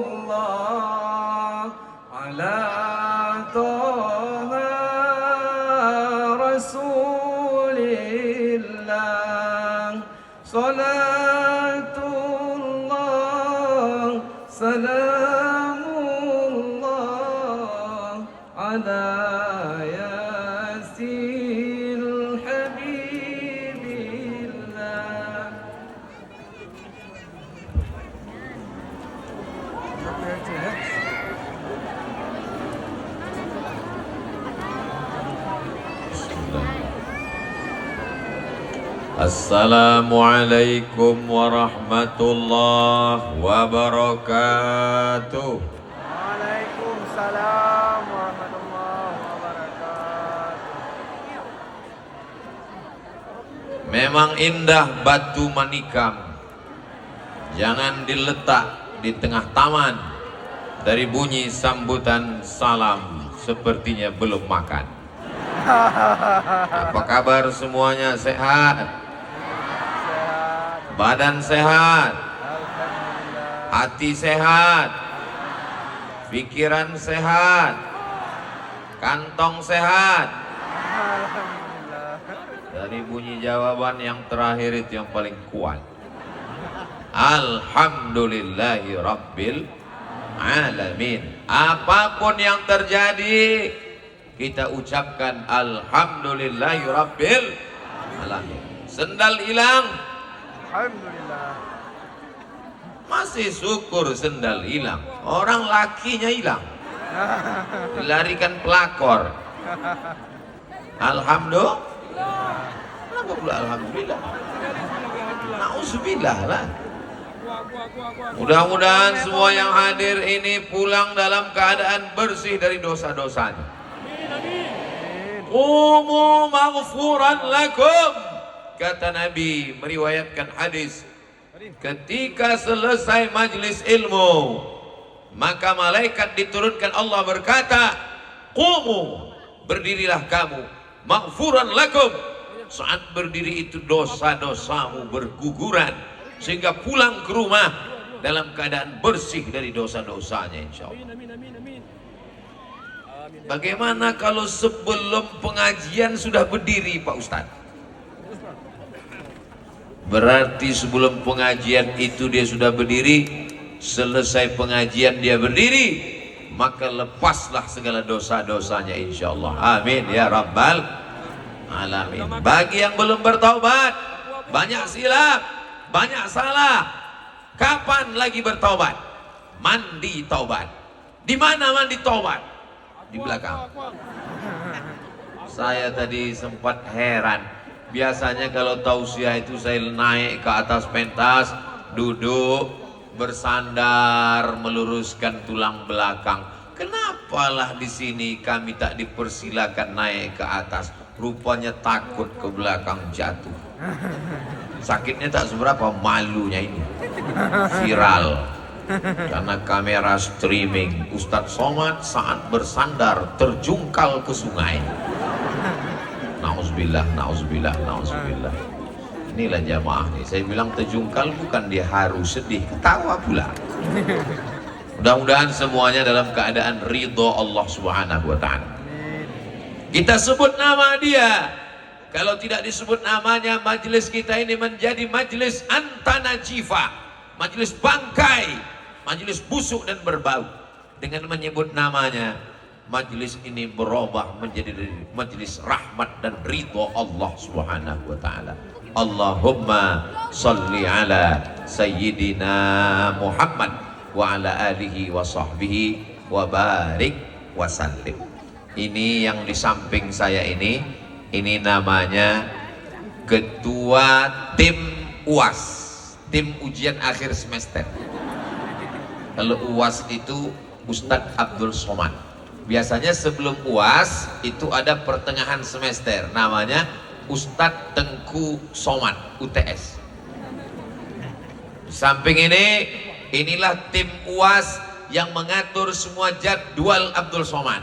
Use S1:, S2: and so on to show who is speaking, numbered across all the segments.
S1: الله على طه رسول الله صلاة الله سلام الله على ياسين حبيب الله.
S2: Assalamualaikum warahmatullahi wabarakatuh.
S1: Waalaikumsalam warahmatullahi wabarakatuh.
S2: Memang indah batu manikam, jangan diletak di tengah taman. Dari bunyi sambutan salam sepertinya belum makan. Apa kabar semuanya, sehat? Badan sehat, hati sehat, pikiran sehat, kantong sehat. Dari bunyi jawaban yang terakhir itu yang paling kuat. Alhamdulillahi Rabbil Alamin. Apapun yang terjadi, kita ucapkan Alhamdulillahi Rabbil Alamin. Sendal hilang,
S1: Alhamdulillah.
S2: masih syukur sendal hilang. Orang lakinya hilang, dilarikan pelakor. Alhamdulillah. Kenapa pula alhamdulillah? Nauzubillah lah. Mudah-mudahan semua yang hadir ini pulang dalam keadaan bersih dari dosa-dosanya. Qumu maghfuran lakum. Kata Nabi meriwayatkan hadis, ketika selesai majlis ilmu, maka malaikat diturunkan, Allah berkata, qumu, berdirilah kamu, maghfuran lakum. Saat berdiri itu dosa-dosamu berguguran, sehingga pulang ke rumah dalam keadaan bersih dari dosa-dosanya, insya Allah. Bagaimana kalau sebelum pengajian sudah berdiri Pak Ustadz? Berarti sebelum pengajian itu dia sudah berdiri, selesai pengajian dia berdiri, maka lepaslah segala dosa-dosanya, insya Allah. Amin ya Rabbal Alamin. Bagi yang belum bertaubat, banyak silap, banyak salah, kapan lagi bertaubat? Mandi taubat. Di mana mandi taubat? Di belakang. Saya tadi sempat heran. Biasanya kalau tausiah itu saya naik ke atas pentas, duduk, bersandar, meluruskan tulang belakang. Kenapalah di sini kami tak dipersilakan naik ke atas? Rupanya takut ke belakang jatuh. Sakitnya tak seberapa, malunya ini viral karena kamera streaming. Ustadz Somad saat bersandar terjungkal ke sungai. Nauzubillah, nauzubillah, nauzubillah. Inilah jamaah nih. Saya bilang terjungkal bukan dia harus sedih, ketawa pula. Mudah-mudahan semuanya dalam keadaan ridho Allah Subhanahu wa ta'ala. Kita sebut nama dia. Kalau tidak disebut namanya, majelis kita ini menjadi majelis antanajifa, majelis bangkai, majelis busuk dan berbau. Dengan menyebut namanya, majelis ini berubah menjadi majelis rahmat dan ridho Allah Subhanahu wa ta'ala. Allahumma salli ala sayyidina Muhammad wa ala alihi wa sahbihi wa barik wa sallim. Ini yang di samping saya ini namanya ketua tim UAS, tim ujian akhir semester. Kalau UAS itu Ustadz Abdul Somad. Biasanya sebelum UAS itu ada pertengahan semester, namanya Ustadz Tengku Somad, UTS. Samping ini, inilah tim UAS yang mengatur semua jadwal Abdul Somad.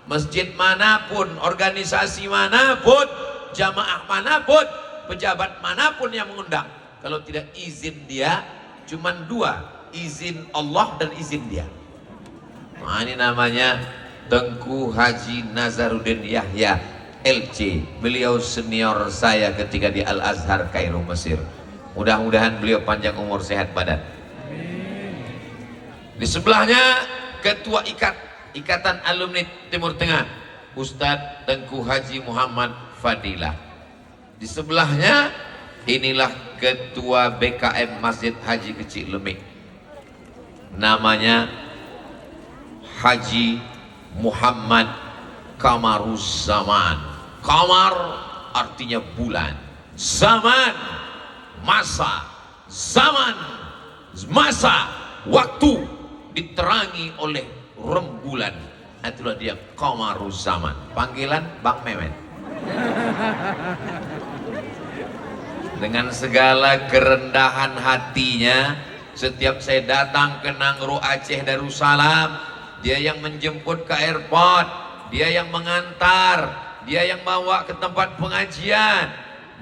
S2: Masjid manapun, organisasi manapun, jamaah manapun, pejabat manapun yang mengundang, kalau tidak izin dia, cuman dua, izin Allah dan izin dia. Nah, ini namanya Tengku Haji Nazaruddin Yahya LC. Beliau senior saya ketika di Al-Azhar Kairo Mesir. Mudah-mudahan beliau panjang umur, sehat badan. Di sebelahnya Ketua Ikatan Alumni Timur Tengah, Ustadz Tengku Haji Muhammad Fadilah. Di sebelahnya inilah Ketua BKM Masjid Haji Kecil Lemik, namanya Haji Muhammad Kamaruzzaman. Kamar artinya bulan, zaman masa, zaman masa waktu diterangi oleh rembulan. Itulah dia Kamaruzzaman. Panggilan Bang Memet. Dengan segala kerendahan hatinya, setiap saya datang ke Nangro Aceh Darussalam, dia yang menjemput ke airport, dia yang mengantar, dia yang bawa ke tempat pengajian.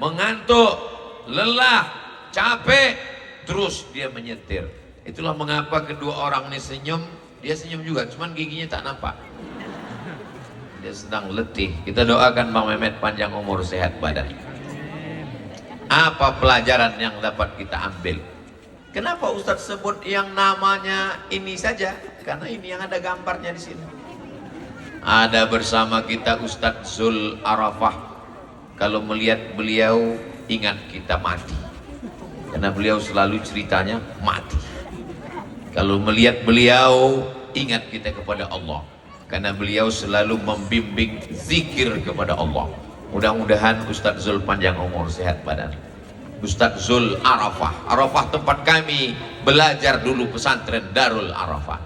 S2: Mengantuk, lelah, capek, terus dia menyetir. Itulah mengapa kedua orang ini senyum. Dia senyum juga, cuman giginya tak nampak. Dia sedang letih. Kita doakan Bang Mehmet panjang umur, sehat badan. Apa pelajaran yang dapat kita ambil? Kenapa Ustadz sebut yang namanya ini saja? Karena ini yang ada gambarnya di sini. Ada bersama kita Ustadz Zul Arafah. Kalau melihat beliau ingat kita mati. Karena beliau selalu ceritanya mati. Kalau melihat beliau ingat kita kepada Allah. Karena beliau selalu membimbing zikir kepada Allah. Mudah-mudahan Ustadz Zul panjang umur, sehat badan. Ustadz Zul Arafah. Arafah tempat kami belajar dulu, pesantren Darul Arafah.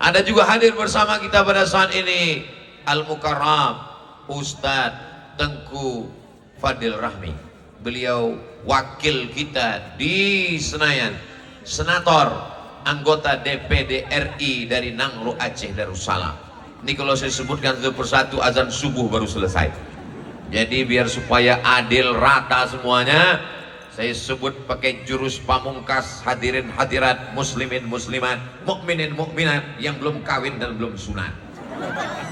S2: Ada juga hadir bersama kita pada saat ini Al-Mukarram Ustadz Tengku Fadil Rahmi. Beliau wakil kita di Senayan, senator, anggota DPD RI dari Nangro Aceh Darussalam. Ini kalau saya sebutkan satu persatu, azan subuh baru selesai. Jadi biar supaya adil rata semuanya, saya sebut pakai jurus pamungkas, hadirin hadirat, muslimin muslimat, mukminin mukminat yang belum kawin dan belum sunat.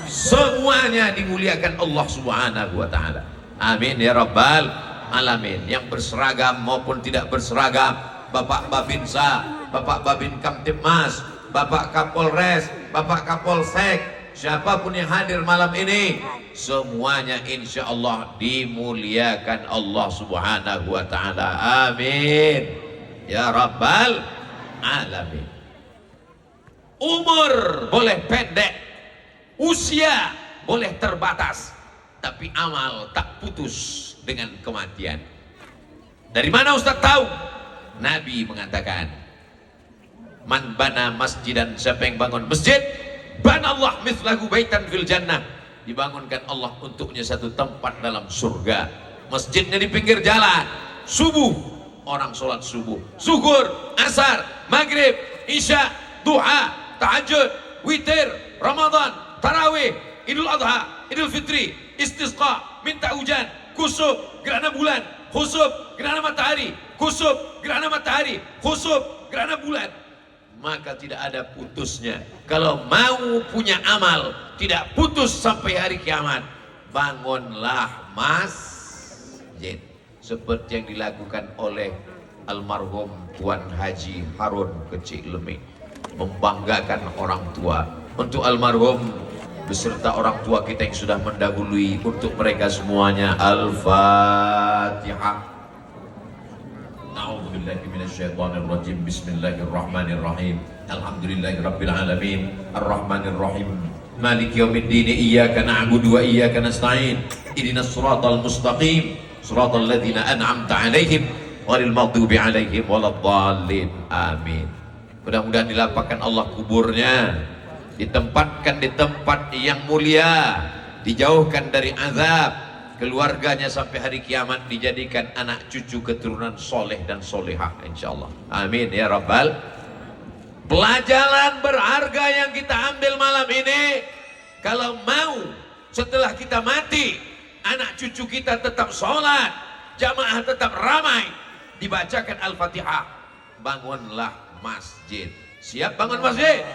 S2: Semuanya dimuliakan Allah Subhanahu wa taala. Amin ya rabbal alamin. Yang berseragam maupun tidak berseragam, Bapak Babinsa, Bapak Babin Kamtibmas, Bapak Kapolres, Bapak Kapolsek, siapapun yang hadir malam ini, semuanya insya Allah dimuliakan Allah Subhanahu wa ta'ala. Amin ya rabbal alamin. Umur boleh pendek, usia boleh terbatas, tapi amal tak putus dengan kematian. Dari mana Ustaz tahu? Nabi mengatakan, man bana masjidan, siapa yang bangun masjid, banallah mithlahu baitan fil jannah, dibangunkan Allah untuknya satu tempat dalam surga. Masjidnya di pinggir jalan. Subuh orang sholat subuh, zuhur, asar, maghrib, isya, duha, tahajud, witir, Ramadan, tarawih, Idul Adha, Idul Fitri, istisqa, minta hujan, kusuf, gerhana bulan, khusuf, gerhana matahari, kusuf, gerhana matahari, khusuf, gerhana bulan. Maka tidak ada putusnya. Kalau mau punya amal tidak putus sampai hari kiamat, bangunlah masjid seperti yang dilakukan oleh almarhum Tuan Haji Harun Kecil Lemik, membanggakan orang tua. Untuk almarhum beserta orang tua kita yang sudah mendahului, untuk mereka semuanya Al-Fatihah. A'udzubillahi minasyaitonirrajim. Bismillahirrahmanirrahim. Alhamdulillahirabbil alamin. Arrahmanirrahim. Maliki yaumiddin. Iyyaka na'budu wa iyyaka nasta'in. Ihdinas siratal mustaqim. Siratal ladzina an'amta 'alaihim ghairil maghdubi 'alaihim waladdallin. Amin. Mudah-mudahan dilapangkan Allah kuburnya, ditempatkan di tempat yang mulia, dijauhkan dari azab. Keluarganya sampai hari kiamat dijadikan anak cucu keturunan soleh dan solehah insyaallah. Amin ya rabbal. Pelajaran berharga yang kita ambil malam ini, kalau mau setelah kita mati anak cucu kita tetap sholat, jamaah tetap ramai, dibacakan Al-Fatihah, bangunlah masjid. Siap bangun masjid.